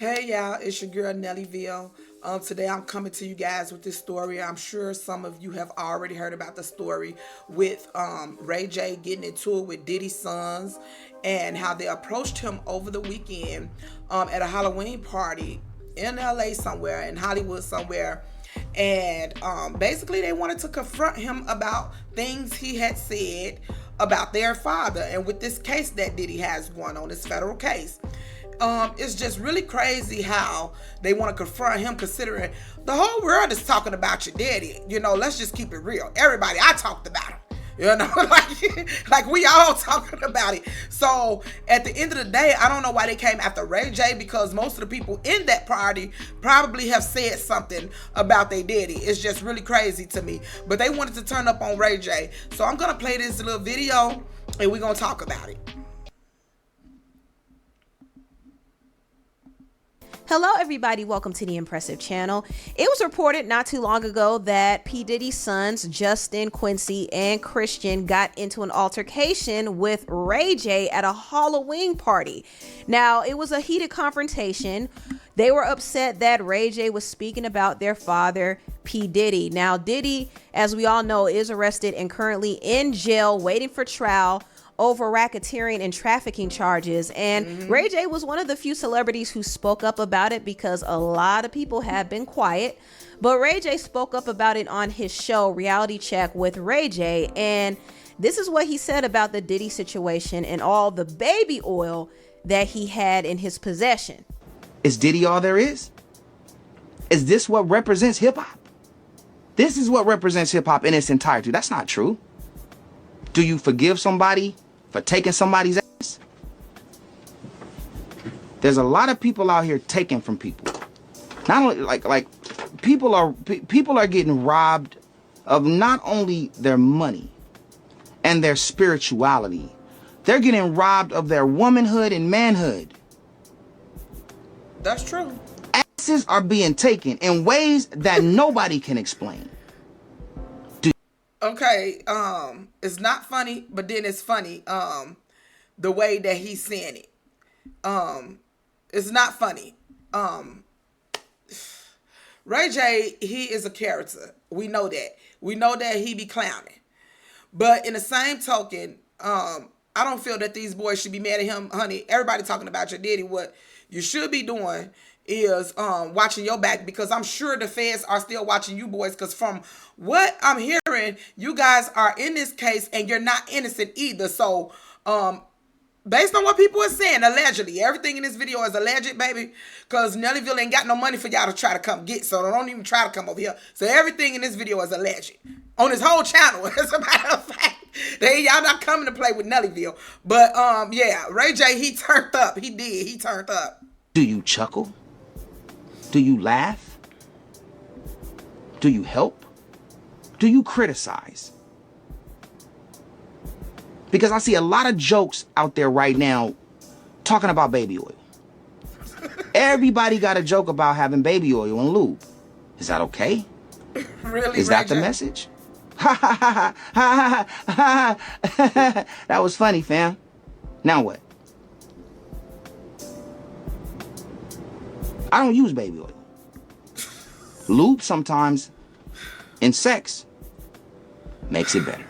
Hey y'all, it's your girl Nellyville. Today I'm coming to you guys with this story. I'm sure some of you have already heard about the story with Ray J getting into it with Diddy's sons and how they approached him over the weekend at a Halloween party in LA somewhere, in Hollywood somewhere. And basically, they wanted to confront him about things he had said about their father. And with this case that Diddy has going on, this federal case, it's just really crazy how they want to confront him, considering the whole world is talking about your daddy. Let's just keep it real. Everybody, I talked about him. Like we all talking about it. So at the end of the day, I don't know why they came after Ray J, because most of the people in that party probably have said something about their daddy. It's just really crazy to me. But they wanted to turn up on Ray J. So I'm gonna play this little video and we're gonna talk about it. Hello everybody, welcome to the Impressive Channel. It was reported not too long ago that P. Diddy's sons, Justin, Quincy, and Christian, got into an altercation with Ray J at a Halloween party. Now, it was a heated confrontation. They were upset that Ray J was speaking about their father, P. Diddy. Now, Diddy, as we all know, is arrested and currently in jail waiting for trial over racketeering and trafficking charges. And Ray J was one of the few celebrities who spoke up about it, because a lot of people have been quiet. But Ray J spoke up about it on his show, Reality Check with Ray J. And this is what he said about the Diddy situation and all the baby oil that he had in his possession. Is Diddy all there is? Is this what represents hip hop? This is what represents hip hop in its entirety. That's not true. Do you forgive somebody for taking somebody's ass? There's a lot of people out here taking from people. Not only like people are getting robbed of not only their money and their spirituality. They're getting robbed of their womanhood and manhood. That's true. Asses are being taken in ways that nobody can explain. Okay, it's not funny, but then it's funny, the way that he's saying it. It's not funny. Ray J, he is a character. We know that. We know that he be clowning. But in the same token, I don't feel that these boys should be mad at him. Honey, everybody talking about your daddy. What you should be doing is watching your back, because I'm sure the feds are still watching you boys, because from what I'm hearing, you guys are in this case and you're not innocent either. So based on what people are saying, allegedly, everything in this video is alleged, baby, because Nellyville ain't got no money for y'all to try to come get, so don't even try to come over here. So everything in this video is alleged on this whole channel. As a matter of fact, y'all not coming to play with Nellyville. But yeah, Ray J, he turned up. He turned up. Do you chuckle? Do you laugh? Do you help? Do you criticize? Because I see a lot of jokes out there right now talking about baby oil. Everybody got a joke about having baby oil and lube. Is that okay? Really? Is that the message? That was funny, fam. Now what? I don't use baby oil. Lube sometimes in sex makes it better.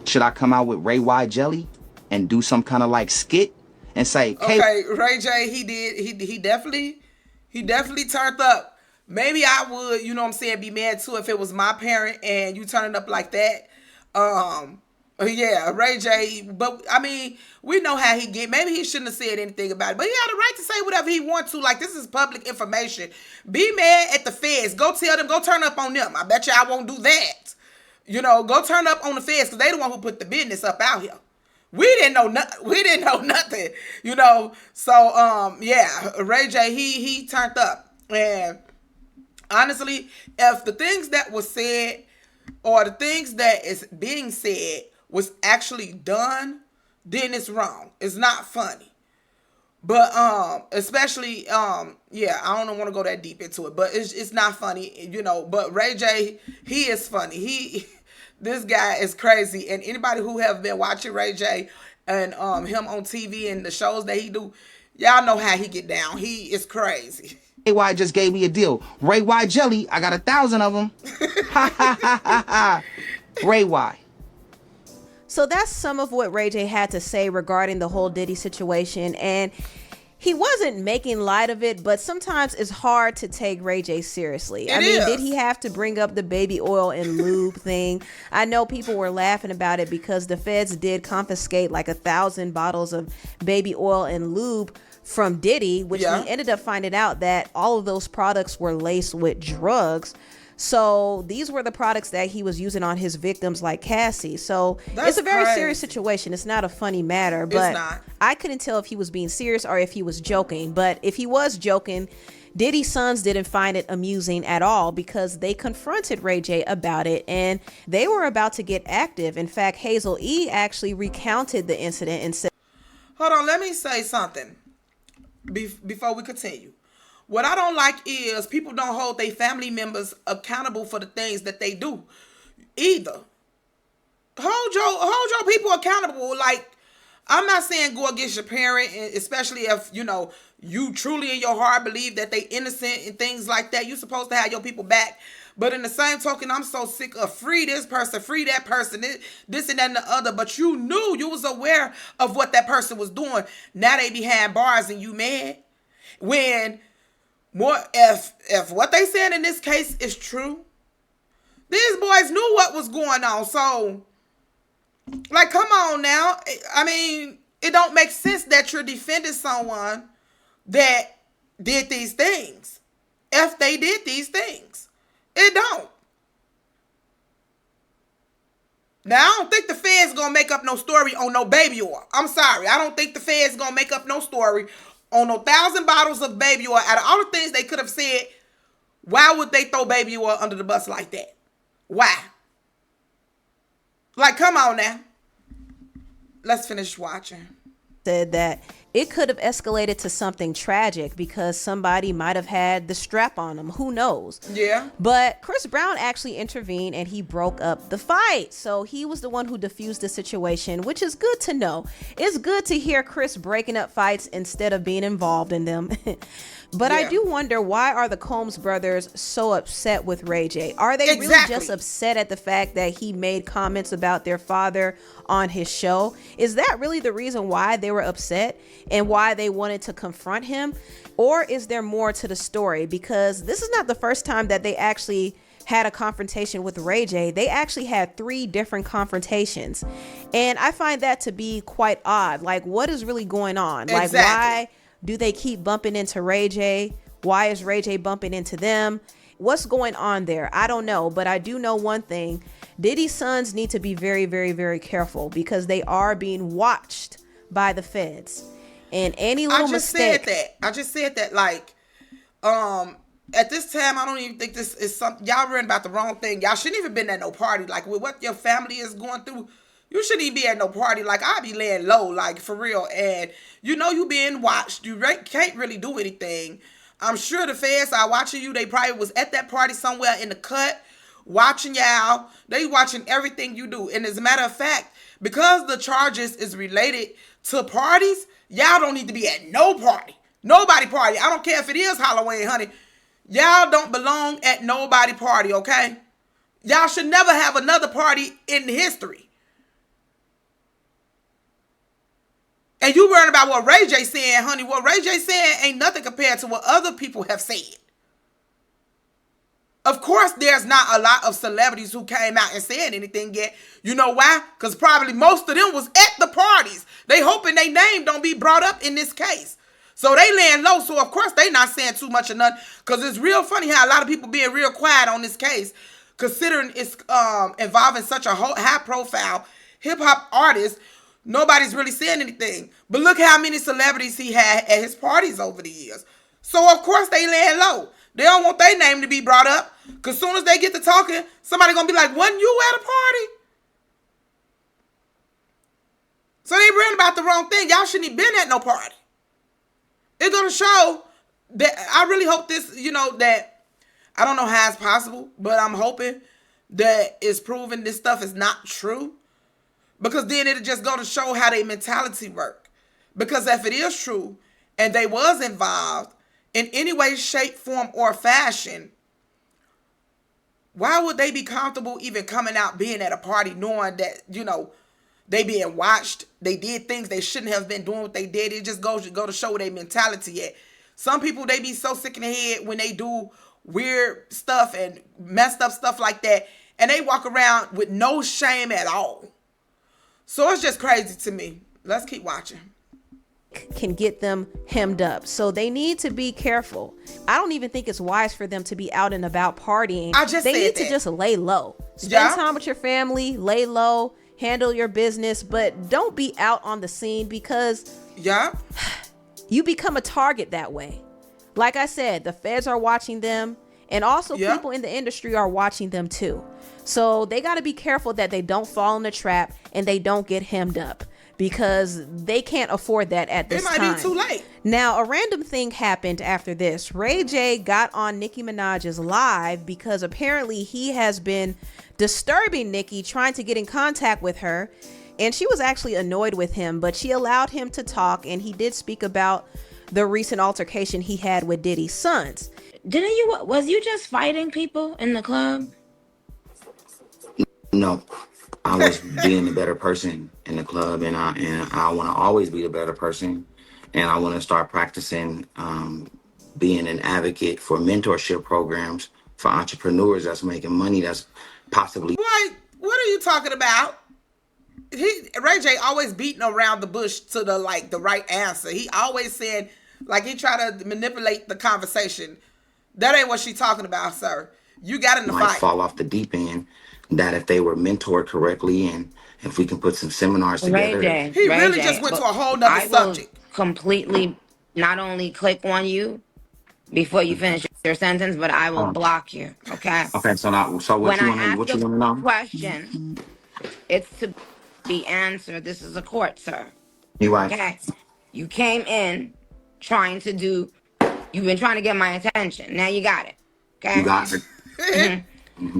Should I come out with Ray Y jelly and do some kind of like skit and say, okay, Ray J, he definitely turned up. Maybe I would, you know what I'm saying, be mad too if it was my parent and you turning up like that. Yeah, Ray J, but I mean, we know how he get. Maybe he shouldn't have said anything about it, but he had the right to say whatever he wants to. Like, this is public information. Be mad at the feds. Go tell them, go turn up on them. I bet you I won't do that. Go turn up on the feds, because they the one who put the business up out here. We didn't know nothing, So, yeah, Ray J, he turned up. And honestly, if the things that was said or the things that is being said was actually done, then it's wrong. It's not funny. But especially yeah, I don't want to go that deep into it, but it's not funny, but Ray J, he is funny. This guy is crazy, and anybody who have been watching Ray J and him on TV and the shows that he do, Y'all know how he get down. He is crazy. Ray White just gave me a deal. Ray White jelly, I got 1,000 of them. Ha ha ha ha ha. Ray White. So that's some of what Ray J had to say regarding the whole Diddy situation. And he wasn't making light of it, but sometimes it's hard to take Ray J seriously. I mean, did he have to bring up the baby oil and lube thing? I know people were laughing about it because the feds did confiscate like 1,000 bottles of baby oil and lube from Diddy, which we ended up finding out that all of those products were laced with drugs. So these were the products that he was using on his victims like Cassie. So it's a very serious situation. It's not a funny matter, but I couldn't tell if he was being serious or if he was joking. But if he was joking, Diddy's sons didn't find it amusing at all because they confronted Ray J about it and they were about to get active. In fact, Hazel E actually recounted the incident and said, hold on, let me say something before we continue. What I don't like is people don't hold their family members accountable for the things that they do either. Hold your people accountable. Like, I'm not saying go against your parent, especially if, you truly in your heart believe that they innocent and things like that. You're supposed to have your people back. But in the same token, I'm so sick of free this person, free that person, this and that and the other. But you knew, you was aware of what that person was doing. Now they behind bars and you mad. When if what they said in this case is true, these boys knew what was going on. So, like, come on now. I mean, it don't make sense that you're defending someone that did these things. If they did these things, it don't. Now, I don't think the feds gonna make up no story on no baby oil. I'm sorry. I don't think the feds gonna make up no story on no 1,000 bottles of baby oil. Out of all the things they could have said, why would they throw baby oil under the bus like that? Why? Like, come on now. Let's finish watching. Said that it could have escalated to something tragic because somebody might have had the strap on them. Who knows? Yeah. But Chris Brown actually intervened and he broke up the fight. So he was the one who diffused the situation, which is good to know. It's good to hear Chris breaking up fights instead of being involved in them. But I do wonder, why are the Combs brothers so upset with Ray J? Are they really just upset at the fact that he made comments about their father on his show? Is that really the reason why they were upset and why they wanted to confront him? Or is there more to the story? Because this is not the first time that they actually had a confrontation with Ray J. They actually had 3 different confrontations. And I find that to be quite odd. Like, what is really going on? Like, why do they keep bumping into Ray J? Why is Ray J bumping into them? What's going on there? I don't know, but I do know one thing. Diddy's sons need to be very, very, very careful because they are being watched by the feds. And any little mistake. I just said that. Like, at this time, I don't even think this is something. Y'all read about the wrong thing. Y'all shouldn't even been at no party. Like, with what your family is going through, you shouldn't even be at no party. Like, I be laying low, like, for real. And you being watched. You can't really do anything. I'm sure the feds are watching you. They probably was at that party somewhere in the cut, watching y'all. They watching everything you do. And as a matter of fact, because the charges is related to parties, y'all don't need to be at no party. Nobody party. I don't care if it is Halloween, honey. Y'all don't belong at nobody party, okay? Y'all should never have another party in history. And you worrying about what Ray J saying, honey. What Ray J saying ain't nothing compared to what other people have said. Of course, there's not a lot of celebrities who came out and said anything yet. You know why? Because probably most of them was at the parties. They hoping their name don't be brought up in this case. So they laying low. So, of course, they not saying too much or nothing. Because it's real funny how a lot of people being real quiet on this case, considering it's involving such a high-profile hip-hop artist. Nobody's really saying anything. But look how many celebrities he had at his parties over the years. So, of course, they laying low. They don't want their name to be brought up. Because as soon as they get to talking, somebody going to be like, wasn't you at a party? So they ran about the wrong thing. Y'all shouldn't have been at no party. It's going to show that, I really hope this, that, I don't know how it's possible, but I'm hoping that it's proven this stuff is not true. Because then it'll just go to show how their mentality work. Because if it is true, and they was involved in any way, shape, form, or fashion, why would they be comfortable even coming out being at a party knowing that, they being watched? They did things they shouldn't have been doing what they did. It just goes to go to show where their mentality at. Some people, they be so sick in the head when they do weird stuff and messed up stuff like that, and they walk around with no shame at all. So it's just crazy to me. Let's keep watching. Can get them hemmed up. So they need to be careful. I don't even think it's wise for them to be out and about partying. They need to just lay low. Spend time with your family, lay low, handle your business, but don't be out on the scene because you become a target that way. Like I said, the feds are watching them, and also people in the industry are watching them too. So they got to be careful that they don't fall in the trap and they don't get hemmed up, because they can't afford that at this time. It might be too late. Now, a random thing happened after this. Ray J got on Nicki Minaj's live because apparently he has been disturbing Nicki, trying to get in contact with her. And she was actually annoyed with him, but she allowed him to talk. And he did speak about the recent altercation he had with Diddy's sons. Was you just fighting people in the club? No, I was being the better person in the club, and I want to always be the better person, and I want to start practicing being an advocate for mentorship programs for entrepreneurs that's making money that's possibly. What are you talking about? Ray J always beating around the bush to the right answer. He always said, he tried to manipulate the conversation. That ain't what she talking about, sir. You got in the fight. Fall off the deep end. That if they were mentored correctly, and if we can put some seminars together. He really just went to a whole nother subject. I will completely not only click on you before you finish your sentence, but I will block you. Okay. Okay. So what you want to know? Question. It's to be answered. This is a court, sir. You right. Okay. You came in trying to do. You've been trying to get my attention. Now you got it. Okay. You got it.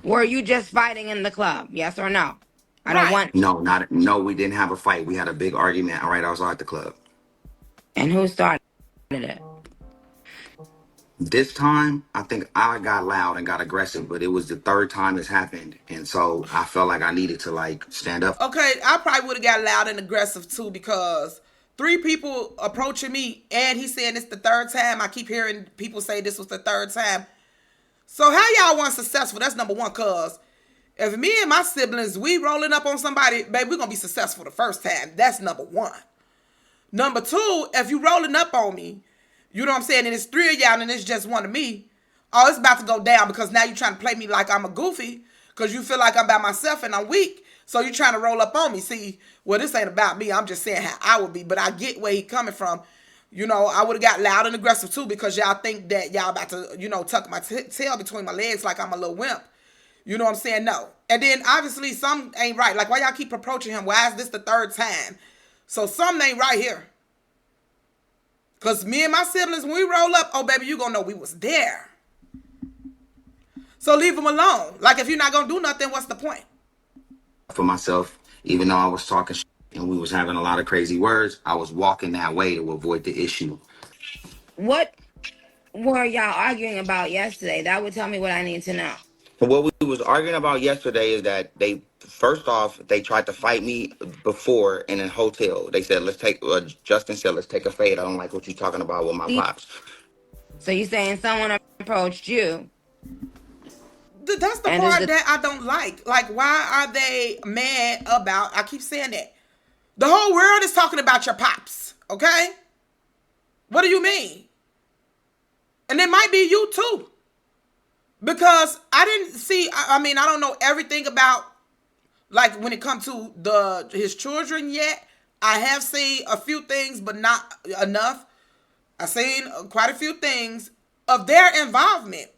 Were you just fighting in the club? Yes or no? I don't want. No, we didn't have a fight. We had a big argument right outside the club. And who started it? This time, I think I got loud and got aggressive, but it was the third time this happened. And so I felt like I needed to stand up. Okay, I probably would have got loud and aggressive too, because 3 people approaching me and he's saying it's the third time. I keep hearing people say this was the third time. So how y'all want successful? That's number one, cuz if me and my siblings, we rolling up on somebody, baby, we're going to be successful the first time. That's number one. Number 2, if you rolling up on me, you know what I'm saying, and it's 3 of y'all and it's just one of me, oh, it's about to go down, because now you're trying to play me like I'm a goofy because you feel like I'm by myself and I'm weak. So you're trying to roll up on me. See, well, this ain't about me. I'm just saying how I would be, but I get where he coming from. I would have got loud and aggressive too, because y'all think that y'all about to, tuck my tail between my legs like I'm a little wimp. You know what I'm saying? No. And then obviously some ain't right. Like, why y'all keep approaching him? Why is this the third time? So something ain't right here. Because me and my siblings, when we roll up, oh, baby, you going to know we was there. So leave them alone. Like, if you're not going to do nothing, what's the point? For myself, even though I was talking shit and we was having a lot of crazy words, I was walking that way to avoid the issue. What were y'all arguing about yesterday? That would tell me what I need to know. What we was arguing about yesterday is that they tried to fight me before in a hotel. They said, Justin said, let's take a fade. I don't like what you're talking about with my pops. So you saying someone approached you? That's the part that I don't like. Like, why are they mad about, I keep saying that. The whole world is talking about your pops, okay? What do you mean? And it might be you too. Because I didn't see, I don't know everything about, when it comes to his children yet. I have seen a few things, but not enough. I've seen quite a few things of their involvement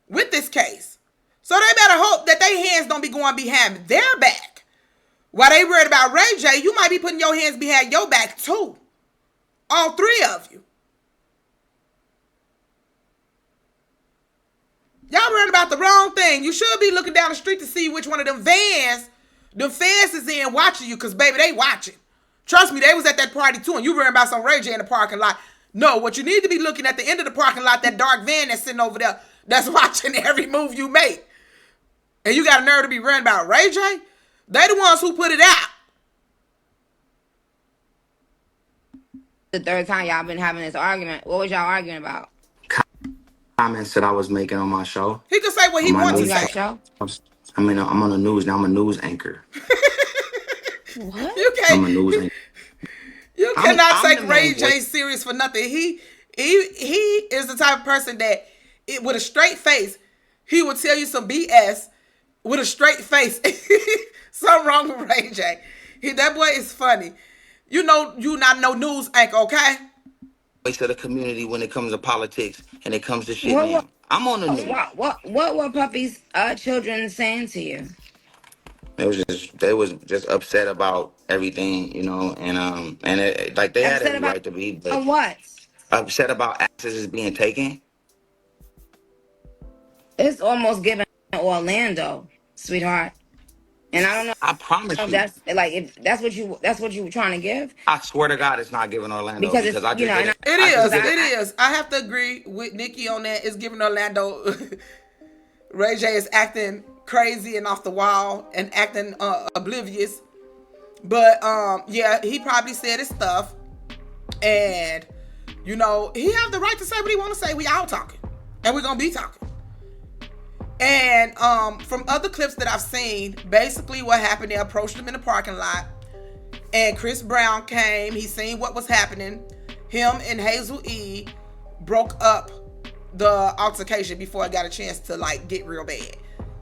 with this case. So they better hope that their hands don't be going behind their back. While they worried about Ray J, you might be putting your hands behind your back too. All 3 of you. Y'all worried about the wrong thing. You should be looking down the street to see which one of them fans is in watching you, because, baby, they watching. Trust me, they was at that party too, and you worrying about some Ray J in the parking lot. No, what you need to be looking at the end of the parking lot, that dark van that's sitting over there, that's watching every move you make. And you got a nerve to be worrying about Ray J? They the ones who put it out. The third time y'all been having this argument. What was y'all arguing about? Comments that I was making on my show. He can say what he On my wants to You news got a say. show? I mean, I'm on the news now. I'm a news anchor. What? You I'm a can't. news anchor. You cannot I'm the take main Ray J voice. serious for nothing. He is the type of person that with a straight face, he will tell you some BS with a straight face. Something wrong with Ray J. That boy is funny. You know, you not no news anchor, okay? Voice of the community when it comes to politics and it comes to shit, What man. I'm on the news. what were Puppy's children saying to you? They was just upset about everything, you know, and like they had Upset every about right to be, but what? upset about access being taken. It's almost giving Orlando, sweetheart. And I don't know I promise if you. that's like if that's what you were trying to give. I swear to God, it's not giving Orlando Because it's because I you just know, did and it. It I just is. did It it. is. I have to agree with Nikki on that. It's giving Orlando. Ray J is acting crazy and off the wall and acting oblivious. But yeah, he probably said his stuff, and you know he have the right to say what he want to say. We all talking, and we're gonna be talking. And from other clips that I've seen, basically what happened, they approached him in the parking lot, and Chris Brown came. He seen what was happening. Him and Hazel E broke up the altercation before it got a chance to like get real bad.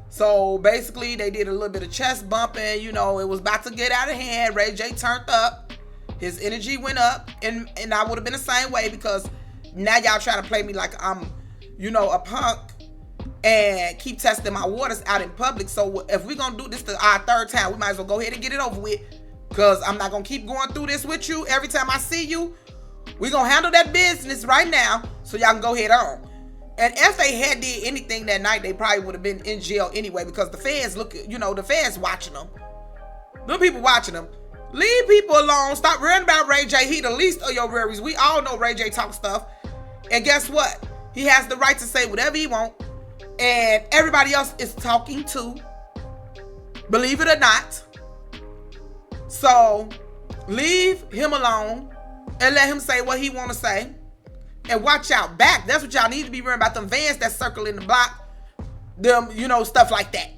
So basically, they did a little bit of chest bumping. You know, it was about to get out of hand. Ray J turned up. His energy went up. And I would have been the same way because now y'all trying to play me like I'm, you know, a punk and keep testing my waters out in public. So if we're going to do this to our third time, we might as well go ahead and get it over with because I'm not going to keep going through this with you. Every time I see you, we're going to handle that business right now so y'all can go ahead on. And if they had did anything that night, they probably would have been in jail anyway because the fans the fans watching them. The people watching them. Leave people alone. Stop worrying about Ray J. He the least of your worries. We all know Ray J talk stuff. And guess what? He has the right to say whatever he want. And everybody else is talking too. Believe it or not. So leave him alone and let him say what he want to say. And watch out back. That's what y'all need to be worrying about. Them vans that circle in the block. Them, stuff like that.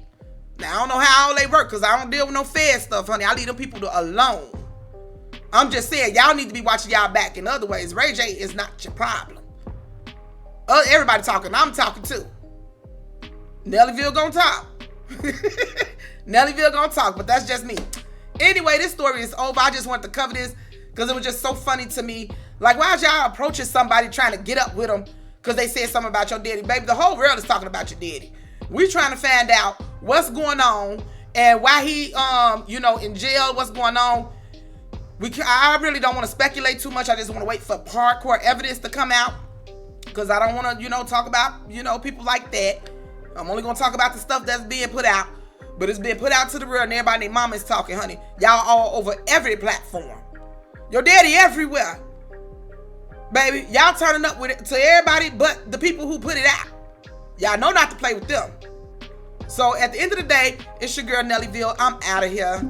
Now, I don't know how all they work because I don't deal with no Fed stuff, honey. I leave them people alone. I'm just saying, y'all need to be watching y'all back in other ways. Ray J is not your problem. Everybody talking. I'm talking too. Nellyville gonna talk. Nellyville gonna talk, but that's just me. Anyway, this story is over. I just wanted to cover this because it was just so funny to me. Like, why is y'all approaching somebody trying to get up with them because they said something about your daddy? Baby, the whole world is talking about your daddy. We trying to find out what's going on and why he, in jail, what's going on. I really don't want to speculate too much. I just want to wait for hardcore evidence to come out because I don't want to, talk about, people like that. I'm only going to talk about the stuff that's being put out, but it's being put out to the world and everybody and their mama is talking, honey. Y'all all over every platform. Your daddy everywhere. Baby, y'all turning up with it to everybody but the people who put it out. Y'all know not to play with them. So at the end of the day, it's your girl Nellyville. I'm out of here.